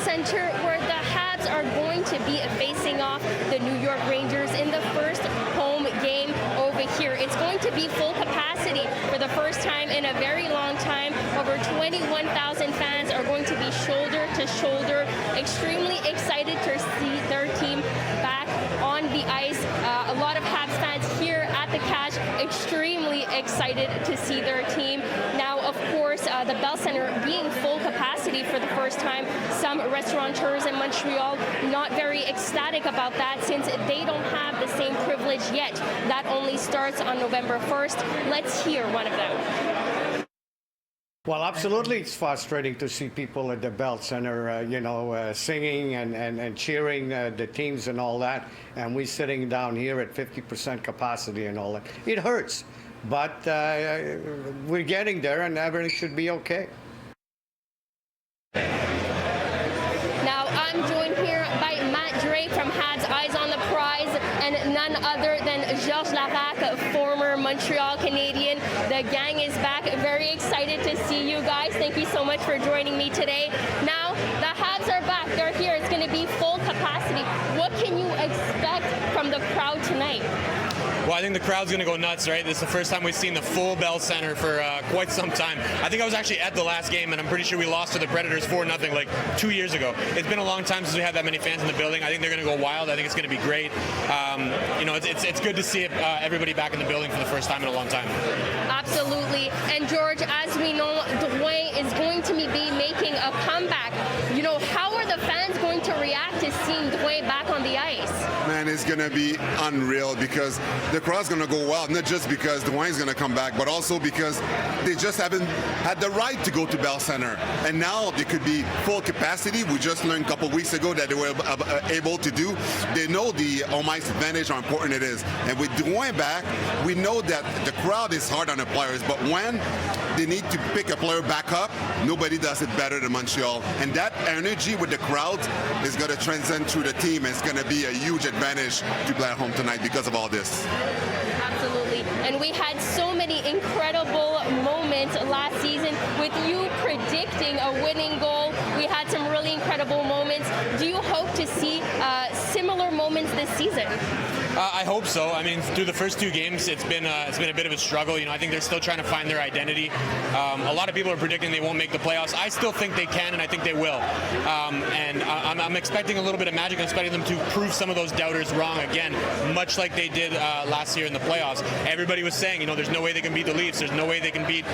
Center, where the Habs are going to be facing off the New York Rangers in the first home game over here. It's going to be full capacity for the first time in a very long time. Over 21,000 fans are going to be shoulder to shoulder, extremely excited to see their team back on the ice. A lot of Habs fans here at the Cache extremely excited to see their team. Now, of course, the Bell Center being full capacity for the first time. Some restaurateurs in Montreal not very ecstatic about that, since they don't have the same privilege yet. That only starts on November 1st. Let's hear one of them. Well, absolutely, it's frustrating to see people at the Bell Center, singing and cheering the teams and all that, and we're sitting down here at 50% capacity and all that. It hurts, but we're getting there, and everything should be okay. Now, I'm joined here by Matt Drake from Habs Eyes on the Prize, and none other than Georges Laraque, former Montreal Canadian. The gang is back. Very excited to see you guys. Thank you so much for joining me today. Now, the Habs are back. They're here. It's going to be full capacity. What can you expect from the crowd tonight? Well, I think the crowd's going to go nuts, right? This is the first time we've seen the full Bell Center for quite some time. I think I was actually at the last game, and I'm pretty sure we lost to the Predators 4-0 like 2 years ago. It's been a long time since we had that many fans in the building. I think they're going to go wild. I think it's going to be great. It's good to see everybody back in the building for the first time in a long time. Absolutely. And George, as we know, Dwayne is going to be making a comeback. How are the fans going to react to seeing Dwayne back on the ice? Man, it's going to be unreal, because the crowd's going to go wild, not just because Dwayne's going to come back, but also because they just haven't had the right to go to Bell Center. And now they could be full capacity. We just learned a couple weeks ago that they were able to do. They know the home ice advantage, how important it is. And with Dwayne back, we know that the crowd is hard on the players, but when they need to pick a player back up, nobody does it better than Montreal. And that energy with the crowd is going to transcend through the team. It's going to be a huge advantage to play at home tonight because of all this. Absolutely. And we had so many incredible moments last season with you predicting a winning goal. We had some really incredible moments. Do you hope to see similar moments this season? I hope so. I mean, through the first two games, it's been a bit of a struggle. I think they're still trying to find their identity. A lot of people are predicting they won't make the playoffs. I still think they can, and I think they will. And I'm expecting a little bit of magic. I'm expecting them to prove some of those doubters wrong again, much like they did last year in the playoffs. Everybody was saying, there's no way they can beat the Leafs. There's no way they can beat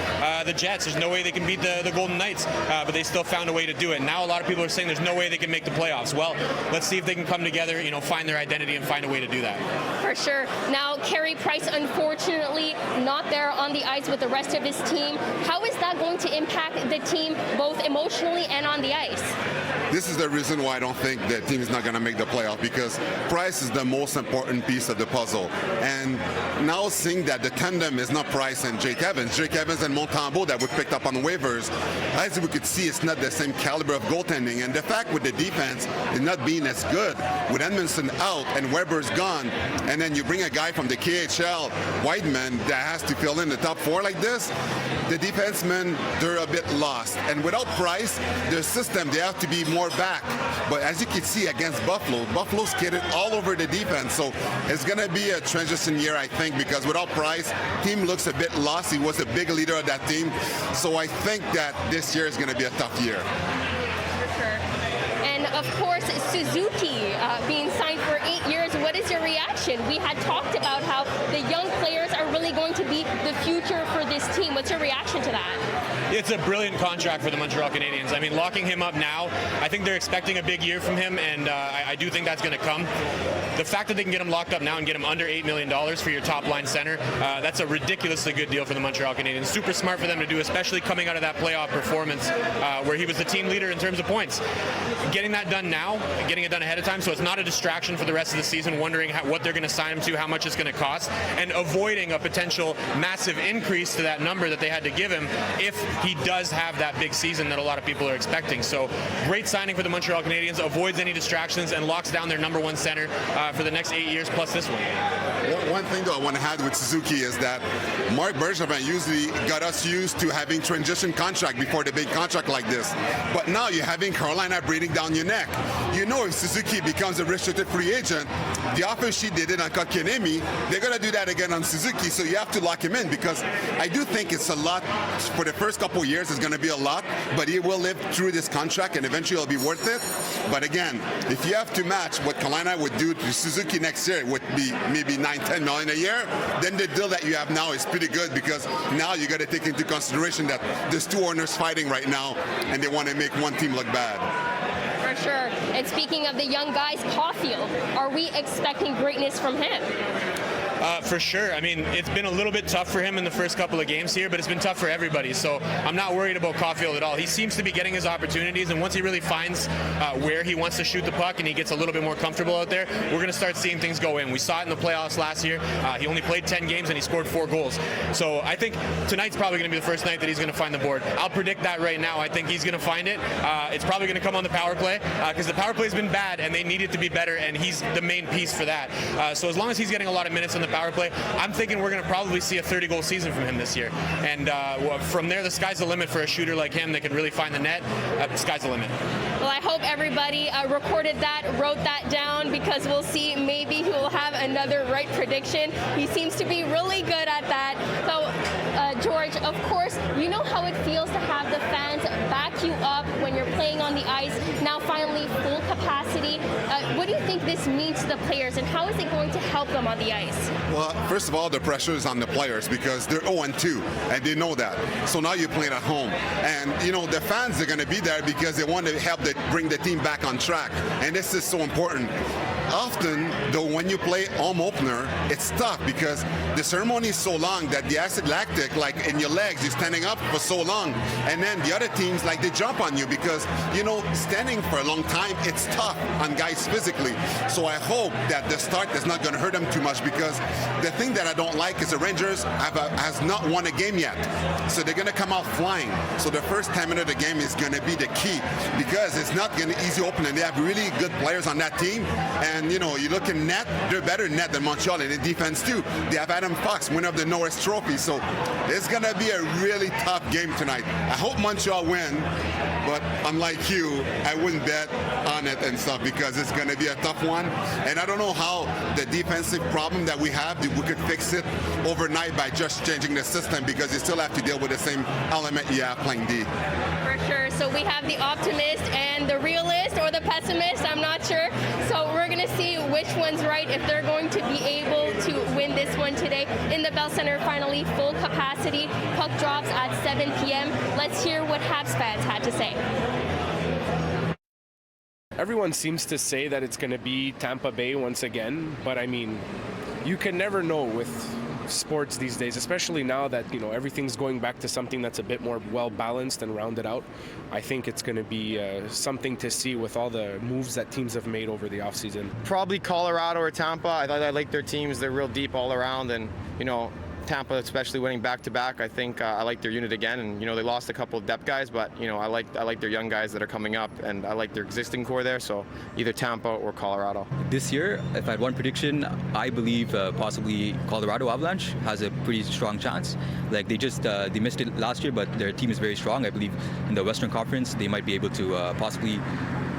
the Jets. There's no way they can beat the Golden Knights. But they still found a way to do it. Now a lot of people are saying there's no way they can make the playoffs. Well, let's see if they can come together, find their identity and find a way to do that. For sure. Now, Carey Price, unfortunately, not there on the ice with the rest of his team. How is that going to impact the team both emotionally and on the ice? This is the reason why I don't think the team is not going to make the playoff, because Price is the most important piece of the puzzle. And now seeing that the tandem is not Price and Jake Evans and Montembeault that were picked up on waivers, as we could see, it's not the same caliber of goaltending. And the fact with the defense is not being as good, with Edmondson out and Weber's gone, and then you bring a guy from the KHL, Whiteman, that has to fill in the top four like this, the defensemen, they're a bit lost. And without Price, their system, they have to be more back. But as you can see against Buffalo skated all over the defense. So it's going to be a transition year, I think, because without Price, team looks a bit lost. He was a big leader of that team. So I think that this year is going to be a tough year. For sure. And of course, Suzuki being signed for 8 years. What is your reaction? We had talked about how the young players are really going to be the future for this team. What's your reaction to that? It's a brilliant contract for the Montreal Canadiens. I mean, locking him up now, I think they're expecting a big year from him, and I do think that's going to come. The fact that they can get him locked up now and get him under $8 million for your top-line center, that's a ridiculously good deal for the Montreal Canadiens. Super smart for them to do, especially coming out of that playoff performance where he was the team leader in terms of points. Getting that done now, getting it done ahead of time, so it's not a distraction for the rest of the season, wondering what they're going to sign him to, how much it's going to cost, and avoiding a potential massive increase to that number that they had to give him if he does have that big season that a lot of people are expecting. So great signing for the Montreal Canadiens, avoids any distractions and locks down their number one center for the next 8 years plus this one. One thing though I want to add with Suzuki is that Marc Bergevin usually got us used to having transition contract before the big contract like this. But now you're having Carolina breathing down your neck. You know, if Suzuki becomes a restricted free agent, the offer sheet they did on Kotkaniemi, they're going to do that again on Suzuki. So you have to lock him in, because I do think it's a lot for the first couple of years. It's going to be a lot, but he will live through this contract and eventually it'll be worth it. But again, if you have to match what Carolina would do to Suzuki next year, it would be maybe $9-10 million a year, then the deal that you have now is pretty good, because now you got to take into consideration that there's two owners fighting right now and they want to make one team look bad. For sure. And speaking of the young guys, Caulfield, are we expecting greatness from him? For sure. I mean, it's been a little bit tough for him in the first couple of games here, but it's been tough for everybody. So I'm not worried about Caulfield at all. He seems to be getting his opportunities, and once he really finds where he wants to shoot the puck and he gets a little bit more comfortable out there, we're going to start seeing things go in. We saw it in the playoffs last year. He only played 10 games and he scored 4 goals. So I think tonight's probably going to be the first night that he's going to find the board. I'll predict that right now. I think he's going to find it. It's probably going to come on the power play, because the power play has been bad and they need it to be better, and he's the main piece for that. So as long as he's getting a lot of minutes on the power play, I'm thinking we're going to probably see a 30-goal season from him this year. And from there, the sky's the limit for a shooter like him that can really find the net. The sky's the limit. Well, I hope everybody recorded that, wrote that down, because we'll see, maybe he will have another right prediction. He seems to be really good at that. So, George, of course, you know how it feels to have the fans back you up when you're playing on the ice. Now, finally, full capacity. What do you think this means to the players, and how is it going to help them on the ice? Well, first of all, the pressure is on the players because they're 0-2, and they know that. So now you're playing at home. And, you know, the fans are going to be there because they want to help bring the team back on track. And this is so important. Often, though, when you play home opener, it's tough because the ceremony is so long that the acid lactic, like in your legs, you're standing up for so long. And then the other teams, like, they jump on you because, you know, standing for a long time, it's tough on guys physically. So I hope that the start is not going to hurt them too much, because the thing that I don't like is the Rangers has not won a game yet. So they're going to come out flying. So the first 10 minutes of the game is going to be the key, because it's not going to easy open, and they have really good players on that team. And, you know, you look in net, they're better in net than Montreal, and in defense too. They have Adam Fox, winner of the Norris Trophy. So it's going to be a really tough game tonight. I hope Montreal win, but unlike you, I wouldn't bet on it and stuff, because it's going to be a tough one. And I don't know how the defensive problem that we have, we could fix it overnight by just changing the system, because you still have to deal with the same element you have playing D. For sure. So we have the optimist and the realist, or the pessimist, I'm not sure. So we're going to see which one's right, if they're going to be able to win this one today. In the Bell Center, finally full capacity. Puck drops at 7 p.m. Let's hear what Habs fans had to say. Everyone seems to say that it's going to be Tampa Bay once again, but I mean, you can never know with sports these days, especially now that, you know, everything's going back to something that's a bit more well balanced and rounded out. I think it's going to be something to see with all the moves that teams have made over the offseason. Probably Colorado or Tampa. I like their teams. They're real deep all around, and, you know, Tampa, especially winning back-to-back, I think I like their unit again. And, you know, they lost a couple of depth guys, but, you know, I like their young guys that are coming up, and I like their existing core there. So either Tampa or Colorado. This year, if I had one prediction, I believe possibly Colorado Avalanche has a pretty strong chance. Like they missed it last year, but their team is very strong. I believe in the Western Conference they might be able to possibly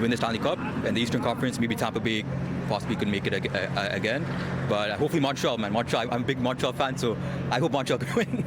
win the Stanley Cup, and the Eastern Conference maybe Tampa Bay possibly could make it again. But hopefully Montreal, man. I'm a big Montreal fan, so I hope Montreal can win.